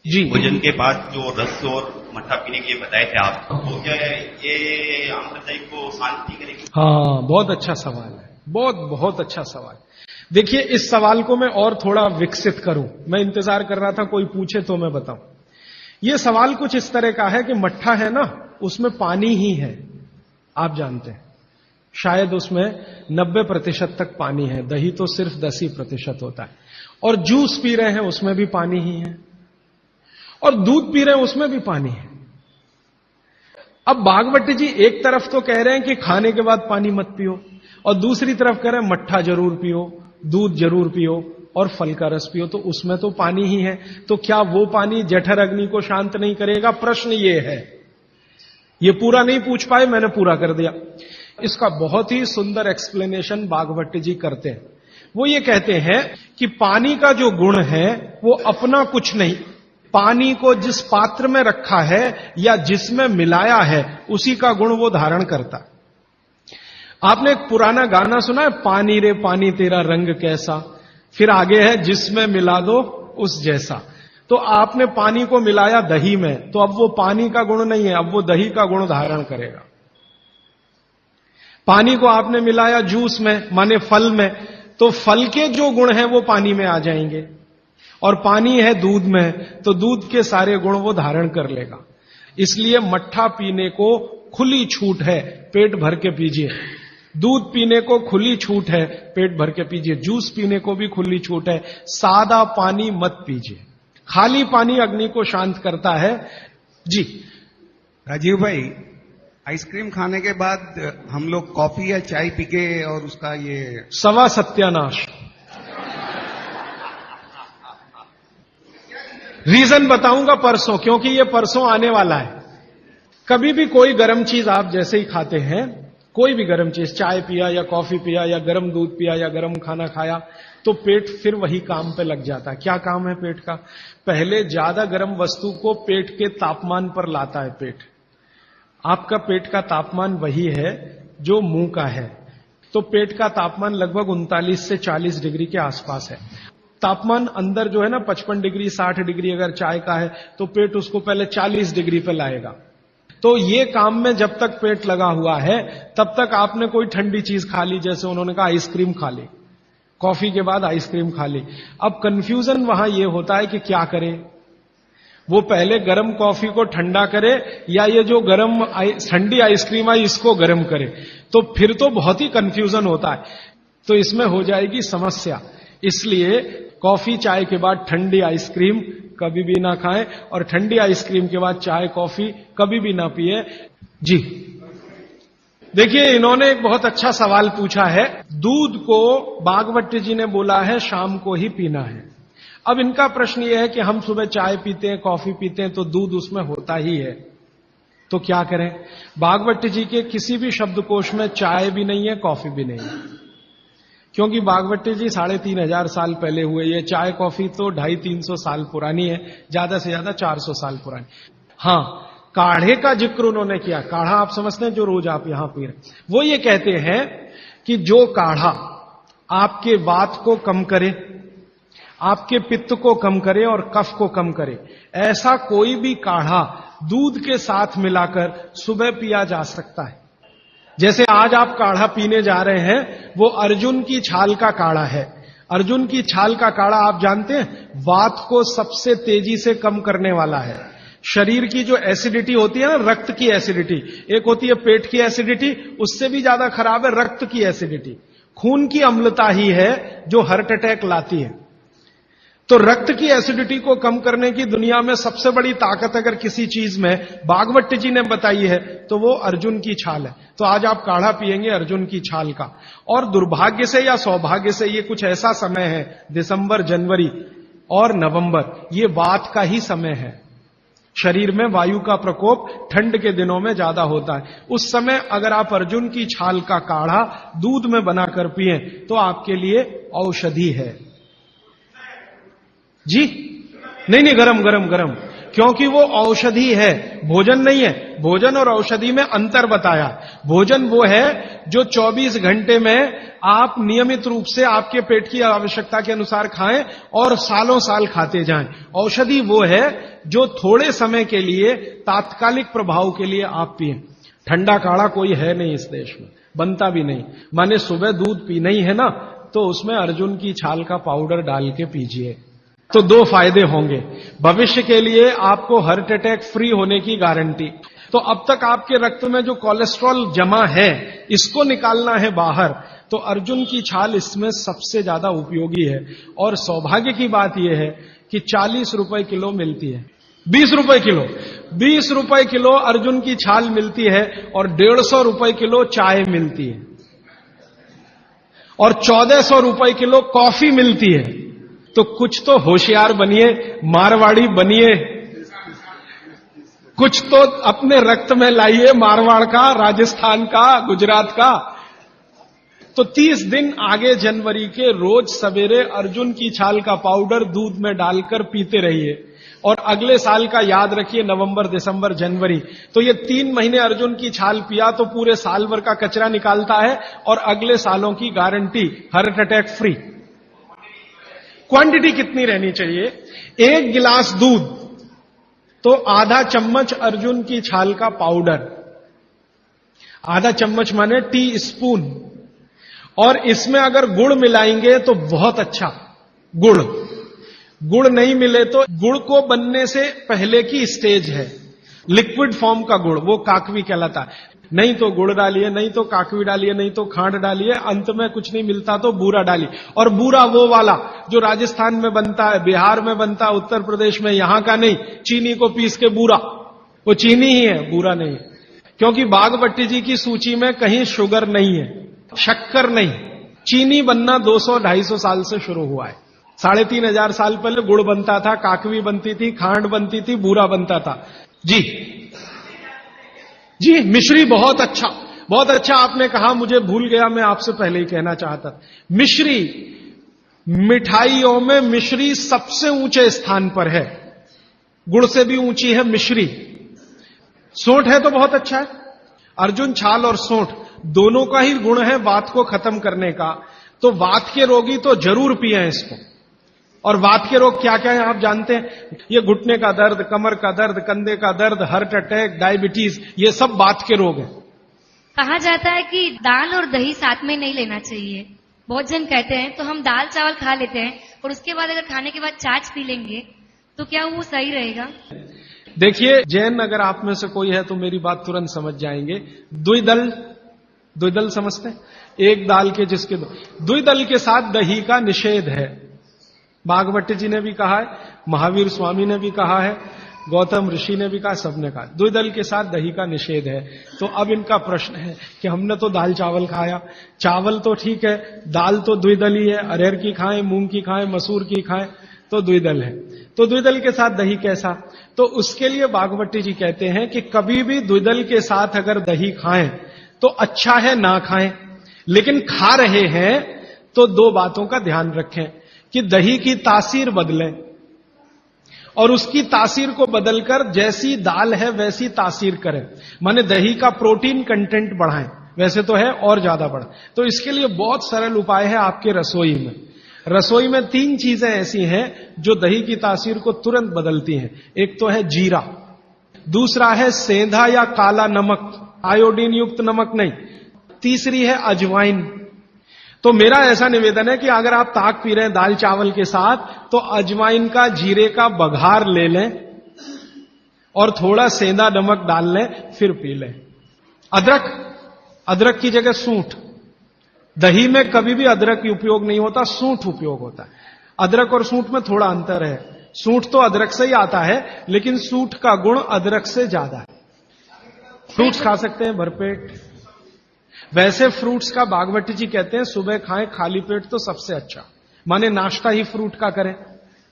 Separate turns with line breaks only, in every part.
जी,
भोजन के बाद जो रस और मट्ठा पीने के लिए बताए थे आप, तो क्या ये आमदनी को शांति करेगी?
हाँ, बहुत अच्छा सवाल है, बहुत अच्छा सवाल। देखिए, इस सवाल को मैं और थोड़ा विकसित करूं। मैं इंतजार कर रहा था कोई पूछे तो मैं बताऊं। यह सवाल कुछ इस तरह का है कि मट्ठा है ना, उसमें पानी ही है, आप जानते हैं। शायद उसमें 90% तक पानी है, दही तो सिर्फ 10% होता है। और जूस पी रहे हैं उसमें भी पानी ही है, और दूध पी रहे हैं उसमें भी पानी है। अब भागवती जी एक तरफ तो कह रहे हैं कि खाने के बाद पानी मत पियो, और दूसरी तरफ कह रहे हैं मट्ठा जरूर पियो, दूध जरूर पियो और फल का रस पियो, तो उसमें तो पानी ही है। तो क्या वो पानी जठर अग्नि को शांत नहीं करेगा? प्रश्न ये है। ये पूरा नहीं पूछ पाए, मैंने पूरा कर दिया। इसका बहुत ही सुंदर एक्सप्लेनेशन भागवती जी करते हैं। वो ये कहते हैं कि पानी का जो गुण है वो अपना कुछ नहीं, पानी को जिस पात्र में रखा है या जिसमें मिलाया है उसी का गुण वो धारण करता है। आपने एक पुराना गाना सुना है, पानी रे पानी तेरा रंग कैसा, फिर आगे है जिसमें मिला दो उस जैसा। तो आपने पानी को मिलाया दही में, तो अब वो पानी का गुण नहीं है, अब वो दही का गुण धारण करेगा। पानी को आपने मिलाया जूस में, माने फल में, तो फल के जो गुण हैं वो पानी में आ जाएंगे। और पानी है दूध में, तो दूध के सारे गुण वो धारण कर लेगा। इसलिए मट्ठा पीने को खुली छूट है, पेट भर के पीजिए। दूध पीने को खुली छूट है, पेट भर के पीजिए। जूस पीने को भी खुली छूट है, सादा पानी मत पीजिए। खाली पानी अग्नि को शांत करता है। जी
राजीव भाई, आइसक्रीम खाने के बाद हम लोग कॉफी या चाय पी के और उसका ये
सवा सत्यानाश। रीजन बताऊंगा परसों, क्योंकि ये परसों आने वाला है। कभी भी कोई गर्म चीज आप जैसे ही खाते हैं, कोई भी गर्म चीज, चाय पिया या कॉफी पिया या गर्म दूध पिया या गर्म खाना खाया, तो पेट फिर वही काम पे लग जाता है। क्या काम है पेट का? पहले ज्यादा गर्म वस्तु को पेट के तापमान पर लाता है पेट। आपका पेट का तापमान वही है जो मुंह का है, तो पेट का तापमान लगभग 39 से 40 डिग्री के आसपास है। तापमान अंदर जो है ना 55 डिग्री 60 डिग्री अगर चाय का है, तो पेट उसको पहले 40 डिग्री पे लाएगा। तो ये काम में जब तक पेट लगा हुआ है तब तक आपने कोई ठंडी चीज खा ली, जैसे उन्होंने कहा आइसक्रीम खा ली, कॉफी के बाद आइसक्रीम खा ली। अब कंफ्यूजन वहां ये होता है कि क्या करे, वो पहले गर्म कॉफी को ठंडा करे या ये जो गर्म ठंडी आइसक्रीम आई इसको गर्म करे। तो फिर तो बहुत ही कंफ्यूजन होता है, तो इसमें हो जाएगी समस्या। इसलिए कॉफी चाय के बाद ठंडी आइसक्रीम कभी भी ना खाएं, और ठंडी आइसक्रीम के बाद चाय कॉफी कभी भी ना पिए। जी देखिए, इन्होंने एक बहुत अच्छा सवाल पूछा है। दूध को भागवती जी ने बोला है शाम को ही पीना है। अब इनका प्रश्न यह है कि हम सुबह चाय पीते हैं, कॉफी पीते हैं, तो दूध उसमें होता ही है, तो क्या करें? भागवती जी के किसी भी शब्दकोश में चाय भी नहीं है, कॉफी भी नहीं है, क्योंकि भागवती जी 3500 साल पहले हुए। ये चाय कॉफी तो 250-300 साल पुरानी है, ज्यादा से ज्यादा 400 साल पुरानी। हां, काढ़े का जिक्र उन्होंने किया। काढ़ा आप समझते हैं, जो रोज आप यहां पी रहे। वो ये कहते हैं कि जो काढ़ा आपके वात को कम करे, आपके पित्त को कम करे और कफ को कम करे, ऐसा कोई भी काढ़ा दूध के साथ मिलाकर सुबह पिया जा सकता है। जैसे आज आप काढ़ा पीने जा रहे हैं, वो अर्जुन की छाल का काढ़ा है। अर्जुन की छाल का काढ़ा आप जानते हैं, वात को सबसे तेजी से कम करने वाला है। शरीर की जो एसिडिटी होती है ना, रक्त की एसिडिटी, एक होती है पेट की एसिडिटी, उससे भी ज्यादा खराब है रक्त की एसिडिटी। खून की अम्लता ही है जो हार्ट अटैक लाती है। तो रक्त की एसिडिटी को कम करने की दुनिया में सबसे बड़ी ताकत अगर किसी चीज में भागवती जी ने बताई है तो वो अर्जुन की छाल है। तो आज आप काढ़ा पिएंगे अर्जुन की छाल का। और दुर्भाग्य से या सौभाग्य से ये कुछ ऐसा समय है, दिसंबर, जनवरी और नवंबर, ये वात का ही समय है। शरीर में वायु का प्रकोप ठंड के दिनों में ज्यादा होता है। उस समय अगर आप अर्जुन की छाल का काढ़ा दूध में बनाकर पिए तो आपके लिए औषधि है। जी नहीं, गरम, क्योंकि वो औषधि है, भोजन नहीं है। भोजन और औषधि में अंतर बताया। भोजन वो है जो 24 घंटे में आप नियमित रूप से आपके पेट की आवश्यकता के अनुसार खाएं और सालों साल खाते जाएं। औषधि वो है जो थोड़े समय के लिए तात्कालिक प्रभाव के लिए आप पिएं। ठंडा काढ़ा कोई है नहीं इस देश में, बनता भी नहीं। माने सुबह दूध पीना ही है ना, तो उसमें अर्जुन की छाल का पाउडर डाल के पीजिए, तो 2 फायदे होंगे। भविष्य के लिए आपको हार्ट अटैक फ्री होने की गारंटी। तो अब तक आपके रक्त में जो कोलेस्ट्रॉल जमा है, इसको निकालना है बाहर, तो अर्जुन की छाल इसमें सबसे ज्यादा उपयोगी है। और सौभाग्य की बात यह है कि 40 रुपए किलो मिलती है, 20 रुपए किलो, 20 रुपए किलो अर्जुन की छाल मिलती है और 150 रुपए किलो चाय मिलती है और 1400 रुपए किलो कॉफी मिलती है। तो कुछ तो होशियार बनिए, मारवाड़ी बनिए, कुछ तो अपने रक्त में लाइए, मारवाड़ का, राजस्थान का, गुजरात का। तो 30 दिन आगे जनवरी के रोज सवेरे अर्जुन की छाल का पाउडर दूध में डालकर पीते रहिए। और अगले साल का याद रखिए, नवंबर, दिसंबर, जनवरी, तो ये 3 महीने अर्जुन की छाल पिया तो पूरे साल भर का कचरा निकालता है और अगले सालों की guarantee heart attack free. Quantity कितनी रहनी चाहिए? 1 गिलास दूध तो आधा चम्मच अर्जुन की छाल का पाउडर, आधा चम्मच माने टी स्पून। और इसमें अगर गुड़ मिलाएंगे तो बहुत अच्छा। गुड़ नहीं मिले तो गुड़ को बनने से पहले की स्टेज है, लिक्विड फॉर्म का गुड़, वो काकवी कहलाता है। नहीं तो गुड़ डालिए, नहीं तो काकवी डालिए, नहीं तो खांड डालिए, अंत में कुछ नहीं मिलता तो बूरा डालिए। और बूरा वो वाला जो राजस्थान में बनता है, बिहार में बनता है, उत्तर प्रदेश में, यहां का नहीं। चीनी को पीस के बूरा, वो चीनी ही है, बूरा नहीं है। क्योंकि बागभट्टी जी की सूची में कहीं शुगर नहीं है, शक्कर नहीं। चीनी बनना 200-250 साल से शुरू हुआ है। 3500 साल पहले गुड़ बनता था, काकवी बनती थी, खांड बनती थी, बूरा बनता था। जी मिश्री बहुत अच्छा, बहुत अच्छा आपने कहा, मुझे भूल गया, मैं आपसे पहले ही कहना चाहता। मिश्री, मिठाइयों में मिश्री सबसे ऊंचे स्थान पर है, गुड़ से भी ऊंची है मिश्री। सोंठ है तो बहुत अच्छा है। अर्जुन छाल और सोंठ दोनों का ही गुण है वात को खत्म करने का। तो वात के रोगी तो जरूर पिए इसको। और वात के रोग क्या क्या है आप जानते हैं? ये घुटने का दर्द, कमर का दर्द, कंधे का दर्द, हार्ट अटैक, डायबिटीज, ये सब वात के रोग हैं।
कहा जाता है कि दाल और दही साथ में नहीं लेना चाहिए। बहुत जन कहते हैं तो हम दाल चावल खा लेते हैं और उसके बाद अगर खाने के बाद छाछ पी लेंगे तो क्या वो सही रहेगा?
देखिए, जैन अगर आप में से कोई है तो मेरी बात तुरंत समझ जाएंगे। द्विदल समझते हैं? एक दाल के जिसके द्विदल के साथ दही का निषेध है। बागभट्टी जी ने भी कहा है, महावीर स्वामी ने भी कहा है, गौतम ऋषि ने भी कहा, सबने कहा द्विदल के साथ दही का निषेध है। तो अब इनका प्रश्न है कि हमने तो दाल चावल खाया, चावल तो ठीक है, दाल तो द्विदल ही है, अरहर की खाएं, मूंग की खाएं, मसूर की खाएं, तो द्विदल है। तो द्विदल के साथ दही कैसा? तो उसके लिए बागभट्टी जी कहते हैं कि कभी भी द्विदल के साथ अगर दही खाएं तो अच्छा है ना खाएं, लेकिन खा रहे हैं तो 2 बातों का ध्यान रखें कि दही की तासीर बदले और उसकी तासीर को बदलकर जैसी दाल है वैसी तासीर करें। माने दही का प्रोटीन कंटेंट बढ़ाएं, वैसे तो है और ज्यादा बढ़ाएं। तो इसके लिए बहुत सरल उपाय है आपके रसोई में। रसोई में 3 चीजें ऐसी हैं जो दही की तासीर को तुरंत बदलती हैं। एक तो है जीरा, दूसरा है सेंधा या काला नमक, आयोडीन युक्त नमक नहीं, तीसरी है अजवाइन। तो मेरा ऐसा निवेदन है कि अगर आप ताक पी रहे हैं दाल चावल के साथ तो अजवाइन का, जीरे का बघार ले लें और थोड़ा सेंधा नमक डाल लें, फिर पी लें। अदरक की जगह सूंठ। दही में कभी भी अदरक की उपयोग नहीं होता, सूंठ उपयोग होता है। अदरक और सूंठ में थोड़ा अंतर है। सूंठ तो अदरक से ही आता है, लेकिन सूंठ का गुण अदरक से ज्यादा है। फ्रूट्स खा सकते हैं भरपेट। वैसे फ्रूट्स का बागभट्टी जी कहते हैं सुबह खाएं खाली पेट तो सबसे अच्छा, माने नाश्ता ही फ्रूट का करें,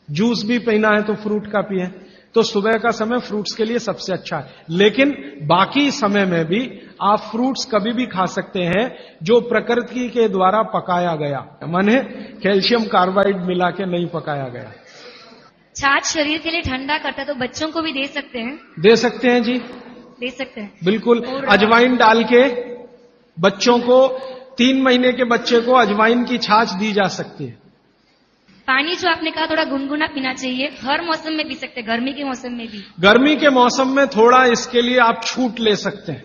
जूस भी पीना है तो फ्रूट का पिए, तो सुबह का समय फ्रूट्स के लिए सबसे अच्छा है। लेकिन बाकी समय में भी आप फ्रूट्स कभी भी खा सकते हैं जो प्रकृति के द्वारा पकाया गया, माने कैल्शियम कार्बाइड मिला के नहीं पकाया गया।
छाछ शरीर के लिए ठंडा करता है तो बच्चों को भी दे सकते हैं?
दे सकते हैं जी,
दे सकते हैं।
बिल्कुल,
और
अजवाइन डाल के बच्चों को 3 महीने के बच्चे को अजवाइन की छाछ दी जा सकती है।
पानी जो आपने कहा थोड़ा गुनगुना पीना चाहिए, हर मौसम में पी सकते हैं, गर्मी के मौसम में भी।
गर्मी के मौसम में थोड़ा इसके लिए आप छूट ले सकते हैं।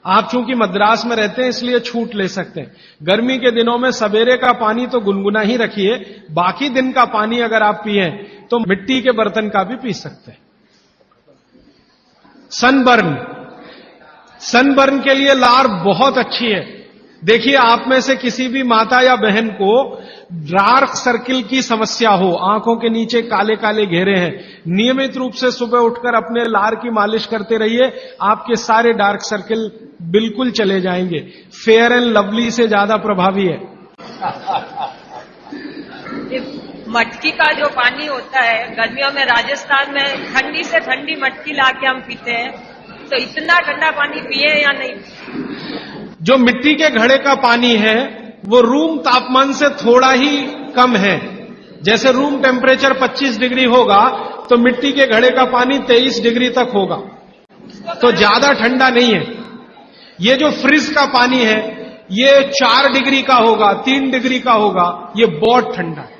आप चूंकि मद्रास में रहते हैं इसलिए छूट ले सकते हैं। गर्मी के दिनों में सवेरे का पानी तो गुनगुना ही रखिए, बाकी दिन का पानी अगर आप पिए तो मिट्टी के बर्तन का भी पी सकते हैं। सनबर्न के लिए लार बहुत अच्छी है। देखिए, आप में से किसी भी माता या बहन को डार्क सर्किल की समस्या हो, आंखों के नीचे काले काले घेरे हैं, नियमित रूप से सुबह उठकर अपने लार की मालिश करते रहिए, आपके सारे डार्क सर्किल बिल्कुल चले जाएंगे। फेयर एंड लवली से ज्यादा प्रभावी है।
मटकी का जो पानी होता है, गर्मियों में राजस्थान में ठंडी से ठंडी मटकी लाके हम पीते हैं, तो इतना ठंडा पानी पिए या नहीं?
जो मिट्टी के घड़े का पानी है वो रूम तापमान से थोड़ा ही कम है। जैसे रूम टेम्परेचर 25 डिग्री होगा तो मिट्टी के घड़े का पानी 23 डिग्री तक होगा, तो ज्यादा ठंडा नहीं है। ये जो फ्रिज का पानी है ये 4 डिग्री का होगा, 3 डिग्री का होगा, ये बहुत ठंडा है।